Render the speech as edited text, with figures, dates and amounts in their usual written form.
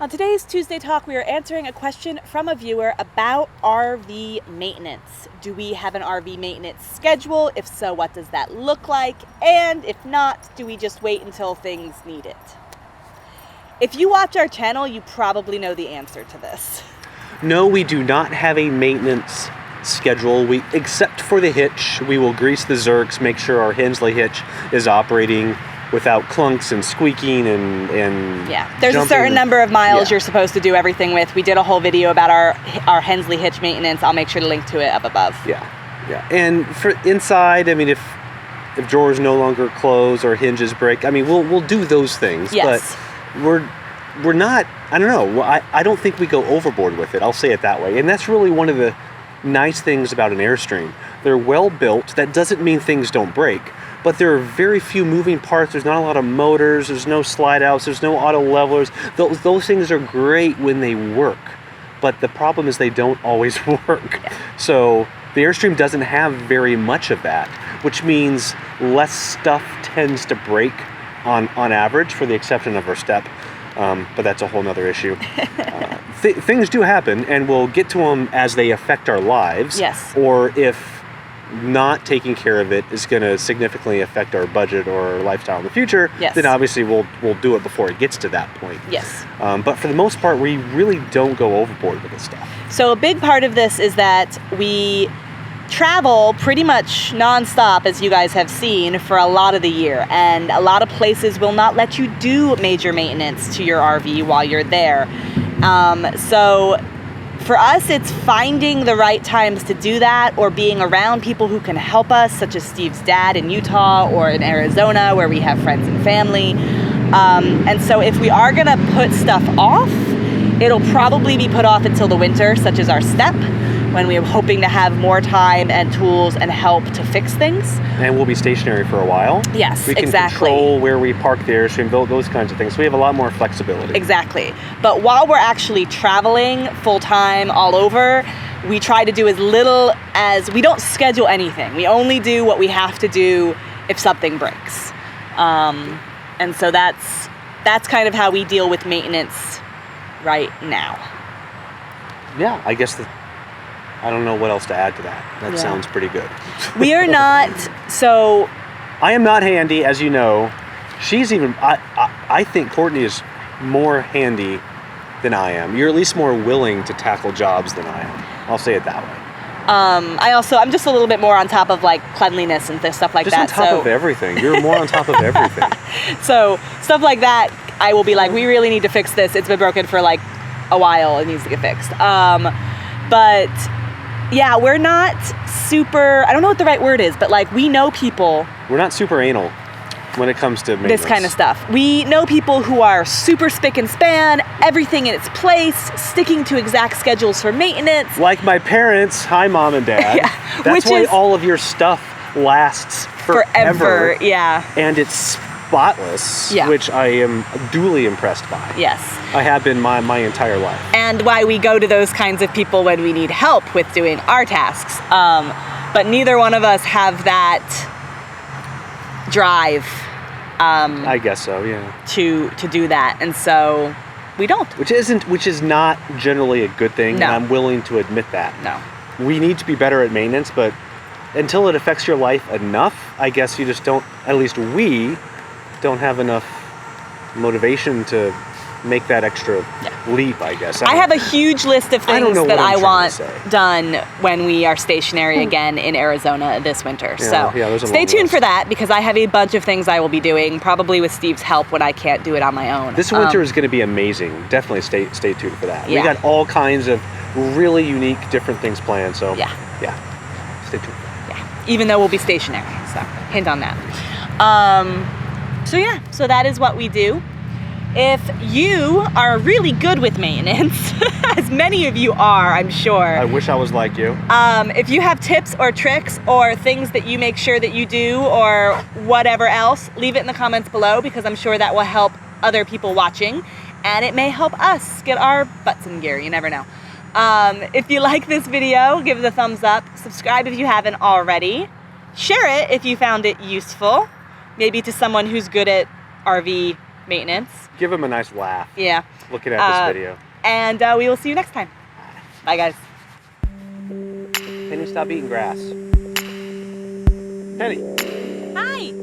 On today's Tuesday Talk, we are answering a question from a viewer about RV maintenance. Do we have an RV maintenance schedule? If so, what does that look like? And if not, do we just wait until things need it? If you watch our channel, you probably know the answer to this. No, we do not have a maintenance schedule. Except for the hitch, we will grease the zerks, make sure our Hensley hitch is operating without clunks and squeaking and there's a certain number of miles you're supposed to do everything with. We did a whole video about our Hensley hitch maintenance. I'll make sure to link to it up above. Yeah. And for inside, I mean, if drawers no longer close or hinges break, I mean, we'll do those things. Yes. But we're not. I don't know. I don't think we go overboard with it. I'll say it that way. And that's really one of the nice things about an Airstream. They're well built. That doesn't mean things don't break. But there are very few moving parts. There's not a lot of motors. There's no slide outs. There's no auto levelers. Those things are great when they work. But the problem is they don't always work. Yeah. So the Airstream doesn't have very much of that, which means less stuff tends to break on average, for the exception of our step. But that's a whole nother issue. Things do happen, and we'll get to them as they affect our lives. Yes. Or if not taking care of it is going to significantly affect our budget or our lifestyle in the future, yes, then obviously we'll do it before it gets to that point. Yes. But for the most part, we really don't go overboard with this stuff. So a big part of this is that we travel pretty much nonstop, as you guys have seen, for a lot of the year. And a lot of places will not let you do major maintenance to your RV while you're there. So for us, it's finding the right times to do that, or being around people who can help us, such as Steve's dad in Utah or in Arizona, where we have friends and family. And so if we are gonna put stuff off, it'll probably be put off until the winter, such as our step, when we are hoping to have more time and tools and help to fix things. And we'll be stationary for a while. Yes, we can exactly. control where we park the Airstream, those kinds of things. So we have a lot more flexibility. Exactly. But while we're actually traveling full-time all over, we try to do as little as, we don't schedule anything. We only do what we have to do if something breaks. And so that's kind of how we deal with maintenance right now. Yeah, I guess I don't know what else to add to that. That sounds pretty good. We are not, so... I am not handy, as you know. She's even, I think Courtney is more handy than I am. You're at least more willing to tackle jobs than I am. I'll say it that way. I'm just a little bit more on top of like cleanliness and stuff like that. Just on top of everything. You're more on top of everything. So stuff like that, I will be like, we really need to fix this. It's been broken for like a while. It needs to get fixed. But yeah, we're not super, I don't know what the right word is, but like we know people. We're not super anal when it comes to maintenance. This kind of stuff. We know people who are super spick and span, everything in its place, sticking to exact schedules for maintenance. Like my parents. Hi, Mom and Dad. Yeah, That's why all of your stuff lasts forever. Yeah. And it's spotless, yeah, which I am duly impressed by. Yes. I have been my entire life. And why we go to those kinds of people when we need help with doing our tasks. But neither one of us have that drive. I guess so, yeah. To do that, and so we don't. Which is not generally a good thing, No. and I'm willing to admit that. No. We need to be better at maintenance, but until it affects your life enough, I guess you just don't, at least we don't have enough motivation to make that extra leap, I guess. I have a huge list of things that I want done when we are stationary again in Arizona this winter. Yeah, so stay tuned for that, because I have a bunch of things I will be doing, probably with Steve's help when I can't do it on my own. This winter is going to be amazing. Definitely stay tuned for that. Yeah. We got all kinds of really unique, different things planned. So yeah, stay tuned. Yeah, even though we'll be stationary. So hint on that. So that is what we do. If you are really good with maintenance, as many of you are, I'm sure. I wish I was like you. If you have tips or tricks or things that you make sure that you do or whatever else, leave it in the comments below, because I'm sure that will help other people watching, and it may help us get our butts in gear. You never know. If you like this video, give it a thumbs up. Subscribe if you haven't already. Share it if you found it useful, maybe to someone who's good at RV maintenance. Give him a nice laugh Yeah. looking at this video. And we will see you next time. Bye, guys. Penny, stop eating grass. Penny. Hi.